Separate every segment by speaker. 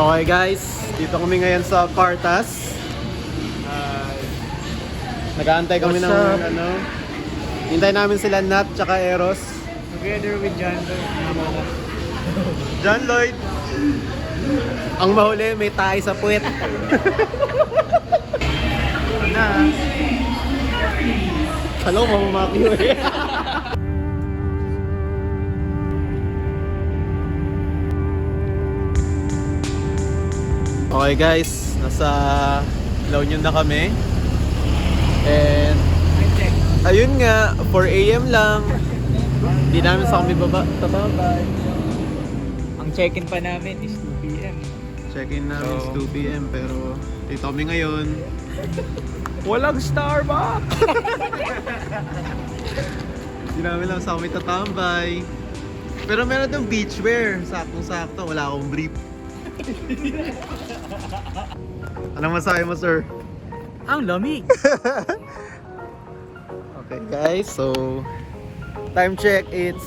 Speaker 1: Okay guys, dito kami ngayon sa Cartas. Nag-aantay kami ng hintay namin sila Nat tsaka Eros.
Speaker 2: Together with John Lloyd.
Speaker 1: John Lloyd. Ang mahuli, may tayo sa puwet.
Speaker 2: Na.
Speaker 1: Hello, mamamaki eh. Okay guys, nasa La Union na kami. And ayun nga, 4 AM lang. Hindi namin sa kami babay.
Speaker 2: Ang check-in pa namin is 2 p.m.
Speaker 1: Check-in namin is 2 PM pero dito kami ngayon.
Speaker 2: Walang Starbucks!
Speaker 1: Hindi namin lang sa kami tatambay. Pero meron doon beachwear. Saktong-sakto, wala akong brief. Anong masahe mo, sir?
Speaker 2: Ang lamig!
Speaker 1: Okay guys, so time check, it's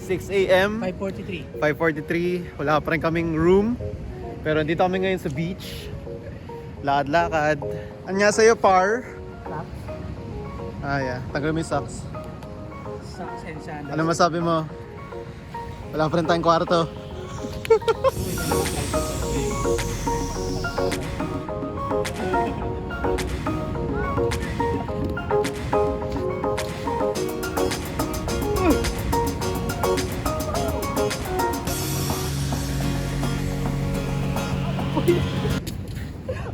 Speaker 1: 6 AM
Speaker 2: 5:43.
Speaker 1: 5:43. Wala pa rin kaming room. Pero dito kami ngayon sa beach. Lakad-lakad. Anya sa'yo, par?
Speaker 2: Socks?
Speaker 1: Ah, yeah. Tanggal mo yung socks.
Speaker 2: Socks and sandals.
Speaker 1: Ano masabi mo? Wala pa rin tayong kwarto.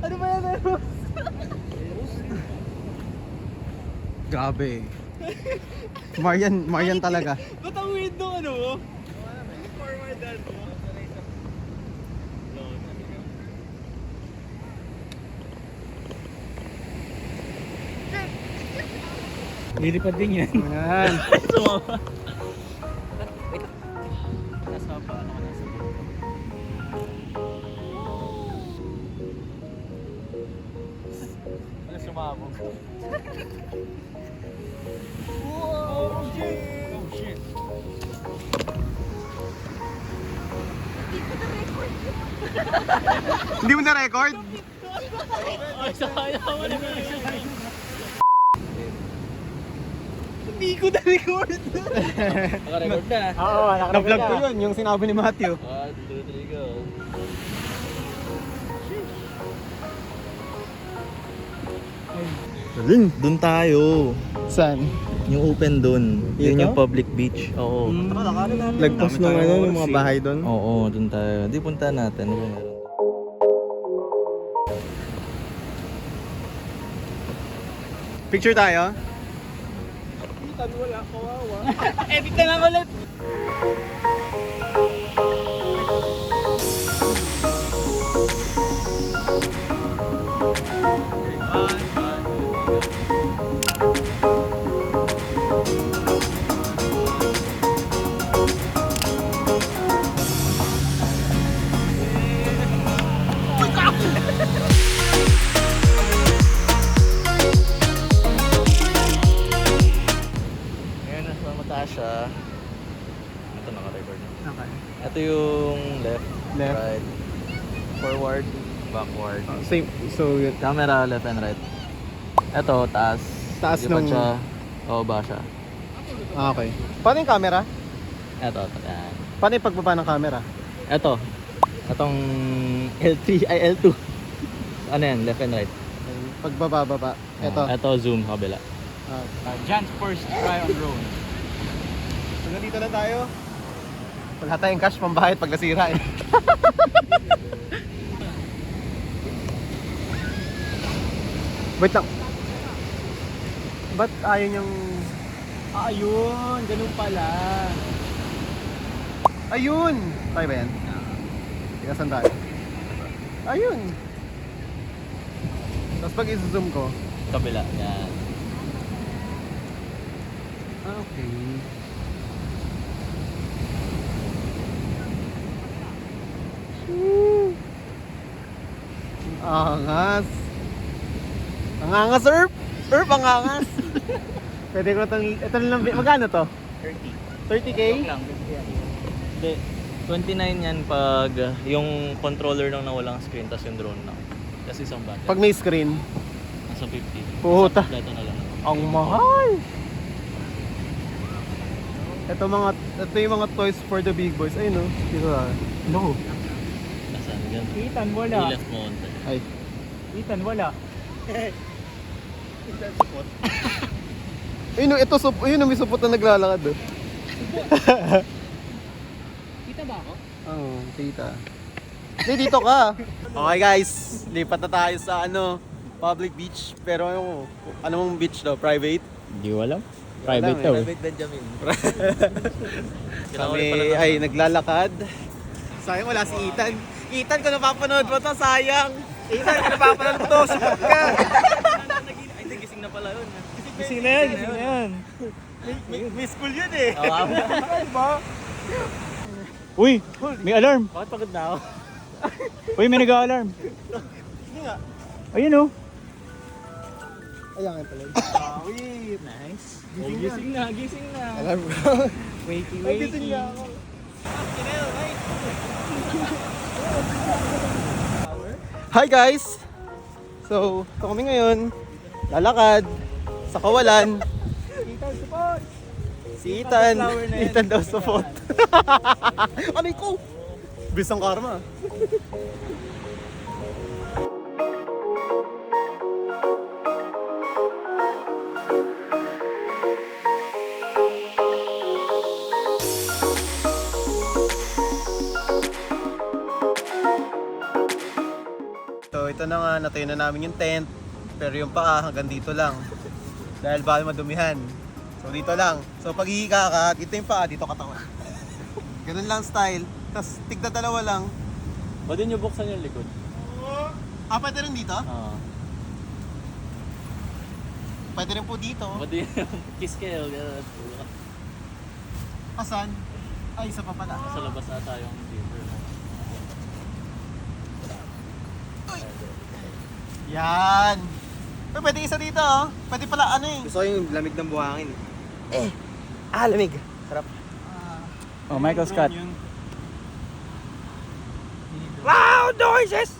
Speaker 2: Ano ba yan, Eros?
Speaker 1: Grabe. Marian talaga.
Speaker 2: Ba't ang weird nung ano mo? Forward that mo. Lilipad din yan.
Speaker 1: Yan.
Speaker 2: Sumama. Nasa pa, ano ka nasa? Wala sumabog. Oh shit! Oh shit!
Speaker 1: Hindi mo na-record?
Speaker 2: Ay, sakaya mo na. Hindi ko na-record. Naka-record na.
Speaker 1: Oo, na-vlog ko yun, yung sinabi ni Matthew.
Speaker 2: 1, 2, 3, go.
Speaker 3: Galing. Doon tayo.
Speaker 1: Saan?
Speaker 3: Yung open doon. Yun
Speaker 1: Dito?
Speaker 3: yung public beach. Oo.
Speaker 1: Lagpas ng ng mga bahay doon.
Speaker 3: Oo, doon tayo. Di punta natin. Ano ba meron?
Speaker 1: Picture tayo?
Speaker 2: Edit na lang ulit.
Speaker 3: Ngayon, nasa mataas siya. Ito, naka-record na.
Speaker 1: Okay.
Speaker 3: Ito yung left,
Speaker 1: Left.
Speaker 3: right, forward, backward.
Speaker 1: Same, so yun.
Speaker 3: Camera, left and right. Ito, taas.
Speaker 1: Taas
Speaker 3: Lipad
Speaker 1: nung-
Speaker 3: siya. O, ba siya.
Speaker 1: Ah, okay. Paano yung camera?
Speaker 3: Ito. Yan.
Speaker 1: Paano yung pagbaba ng camera?
Speaker 3: Ito. Itong L3, ay L2. Ano yan? Left and right.
Speaker 1: Pagbaba. Ito.
Speaker 3: Ito, zoom, kabila.
Speaker 2: John's first try on drone.
Speaker 1: So nandito na tayo. Wala tayong cash pambayad pag nasira eh. Wait lang. Ba't ayaw niyang...
Speaker 2: Ayun, ganun pala.
Speaker 1: Ayun! Tayo ba yan? Tinasan tayo. Ayun! Tapos pag i-zoom ko,
Speaker 3: Kabila. Yan.
Speaker 1: okay. Angas! Ang angas, Surf! Surf, ang angas! Pwede ko itong... Ito lang... Magkano to?
Speaker 2: 30.
Speaker 1: 30k?
Speaker 2: Lang, 50 yan.
Speaker 1: Hindi.
Speaker 3: 29 yan pag yung controller lang na walang screen, tas yung drone lang. Tapos isang battery.
Speaker 1: Pag may screen,
Speaker 3: Nasa 50.
Speaker 1: Puta.
Speaker 3: Isang kompleto na lang.
Speaker 1: ang mahal! Ito yung mga toys for the big boys. Ayun no? Dito ah. No.
Speaker 3: Nasaan? Diyan.
Speaker 2: Ethan,
Speaker 3: May
Speaker 2: wala.
Speaker 3: left mo konti.
Speaker 1: Ay.
Speaker 2: Ethan, wala.
Speaker 1: Ayun no, ayun no, may supot na naglalakad oh.
Speaker 2: Kita ba ako?
Speaker 1: Oo, tita. Hindi, dito ka. Okay guys, lipat na tayo sa public beach. Pero ano mong beach daw? Private?
Speaker 3: Hindi ko alam.
Speaker 1: Private daw.
Speaker 3: Private Benjamin.
Speaker 1: Kami ay naglalakad. Sayang wala si Ethan. Ethan, kung napapanood mo to, sayang. Ethan, kung napapanood mo to, support ka.
Speaker 3: Ay, hindi, gising na pala yun.
Speaker 2: Gising na yan, gising na yan.
Speaker 1: May school yun eh.
Speaker 2: Uy, may alarm.
Speaker 3: Bakit pagod na ako?
Speaker 2: Uy, may nag-alarm.
Speaker 1: Hindi nga.
Speaker 2: Ayun oh.
Speaker 1: Ayan nga pala.
Speaker 3: Wait, nice. Gising na, gising na.
Speaker 1: Alam ko.
Speaker 3: Wakey,
Speaker 1: Nagising nga ako. Hi guys! So, ito kami ngayon. Lalakad. Sa kawalan.
Speaker 2: Ethan, support.
Speaker 1: Si Ethan. Ethan daw support. Anay ko! Bisang karma. So ito na nga, natayo na namin yung tent. Pero yung paa hanggang dito lang. Dahil bawal madumihan. So dito lang. So pag hihika ka, dito yung paa, dito katawan. Ganun lang style. Tapos tigda dalawa lang.
Speaker 3: Ba't din nyo buksan yung likod?
Speaker 1: Ah, pwede rin dito?
Speaker 3: Oo.
Speaker 1: Pwede rin po dito.
Speaker 3: Ba't din kiss kayo?
Speaker 1: Asan? Ay, isa pa pala.
Speaker 3: Sa labas ata yung zipper mo.
Speaker 1: Yan! Uy, pwede isa dito oh. Pwede pala ano eh.
Speaker 2: Gusto ko yung lamig ng buhangin.
Speaker 1: Lamig. Sarap.
Speaker 2: Oh, Michael Scott. Loud noises!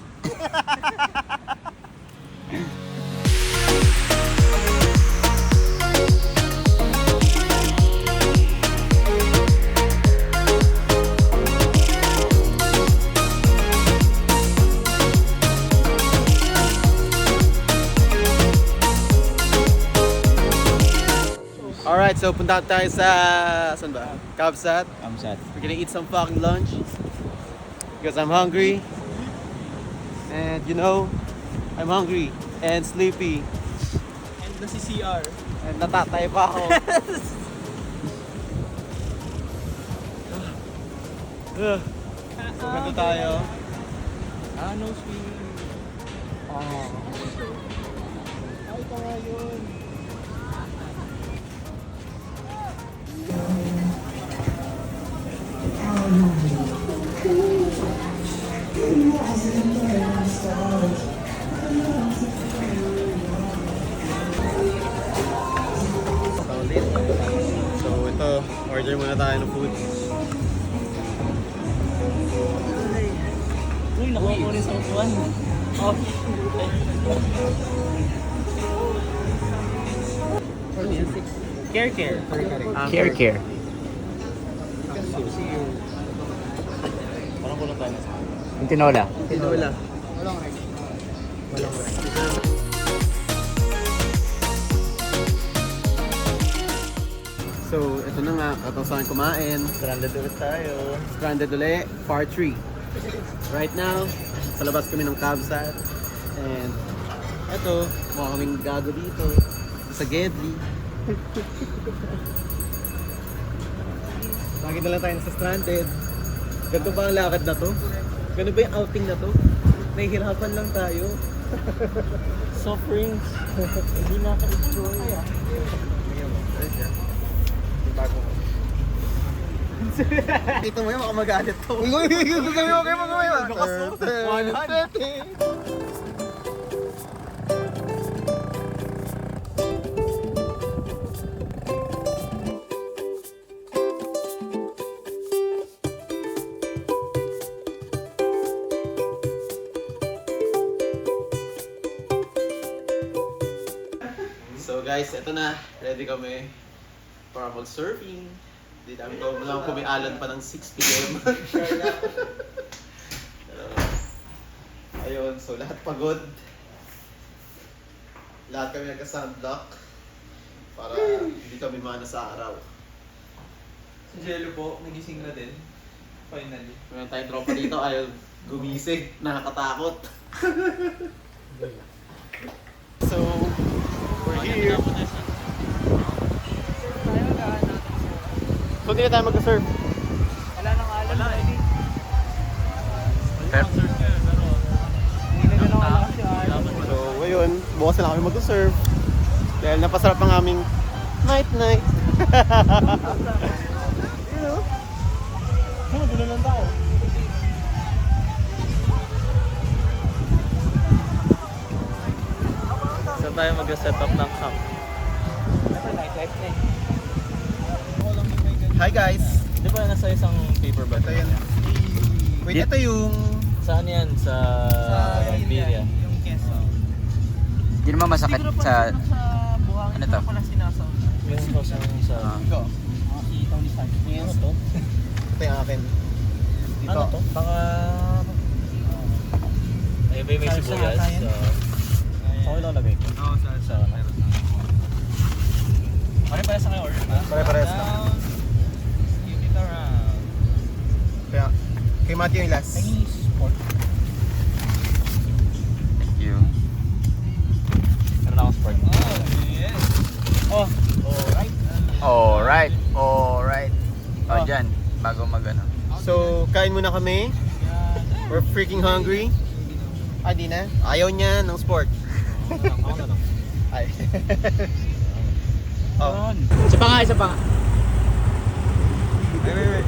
Speaker 1: Alright, so punta tayo sa... Saan ba? Kabsat.
Speaker 2: I'm sad.
Speaker 1: We're gonna eat some fucking lunch. Because I'm hungry. And you know, I'm hungry and sleepy.
Speaker 3: And the CCR.
Speaker 1: And natatay pa ako. So, ganito tayo.
Speaker 3: No swimming.
Speaker 1: Ay, kaya yun. So ito, order muna tayo ng food.
Speaker 3: Uy, nakuha ko rin sa upuan. Oh. Care.
Speaker 2: Care.
Speaker 3: Parang kulang tayo.
Speaker 2: Yung tinola.
Speaker 1: Tinola. So, ito na nga, katapusan kumain.
Speaker 3: Stranded ulit tayo.
Speaker 1: Stranded ulit, part 3. Right now, sa labas kami ng Kabsat. And, eto, mukha kaming gago dito. Sa Gedli. Bakit na lang tayo sa stranded? Ganito ba ang lakad na to? Ganito ba yung outing na to? Nahihirapan lang tayo.
Speaker 3: Sufferings. Hindi naka-enjoy.
Speaker 1: Dito mo yun, baka magalit to. Uy, magalit. Guys, eto na. Ready kami para mag-surfing. Hindi namin ko lang kumialan pa ng 6 p.m. Ayun, so lahat pagod. Lahat kami nagka-sunblock para hindi kami mana sa araw.
Speaker 2: Si Jello po, nagising na din. Finally.
Speaker 1: Mayroon tayong tropa dito, ayaw gumising. Nakakatakot. So, we're here. So, hindi na tayo mag-surf.
Speaker 2: Wala nang alam. Wala eh.
Speaker 3: Pero,
Speaker 2: Hindi na ganun alam si Alan.
Speaker 1: So, ngayon, bukas na lang kami mag-surf. Dahil napasarap ang aming night-night. You know?
Speaker 2: Ano, dulo lang tayo.
Speaker 3: saan tayo mag-set up ng camp?
Speaker 2: Ito, nightlife na eh.
Speaker 1: Hi guys!
Speaker 3: Di ba nasa isang paper bag?
Speaker 1: Ito yun. Wait, ito yung...
Speaker 3: Saan yan? Sa Biria.
Speaker 2: Yung keso.
Speaker 4: Hindi naman masakit sa...
Speaker 2: buhangin.
Speaker 4: Ano to?
Speaker 2: Pala sinasaw.
Speaker 3: Yung sa...
Speaker 1: Ito.
Speaker 2: Si Tony Sanchez.
Speaker 3: Ano to?
Speaker 1: Ito yung akin. Dito.
Speaker 3: Ano to? Baka... Ay, ba may
Speaker 2: Salsa
Speaker 3: sibuyas?
Speaker 2: ata yan.
Speaker 3: Okay lang lagay ko.
Speaker 2: Oo,
Speaker 3: Sa ano? Pare-pares na kayo order ba?
Speaker 1: Pare-pares na.
Speaker 2: Give it around.
Speaker 1: Kaya, kay Matthew yung last.
Speaker 2: Sport.
Speaker 4: Thank you.
Speaker 3: Meron akong sport.
Speaker 2: Oh, yes. Oh, alright.
Speaker 4: Alright. Alright. O,
Speaker 1: Oh.
Speaker 4: dyan. Bago mag-ano.
Speaker 1: So, kain muna kami. We're freaking hungry. Ah, di na? Ayaw niya ng sport.
Speaker 3: Ako na lang.
Speaker 1: Ay. Oh.
Speaker 3: Isa pa nga, isa pa nga.
Speaker 1: Wait.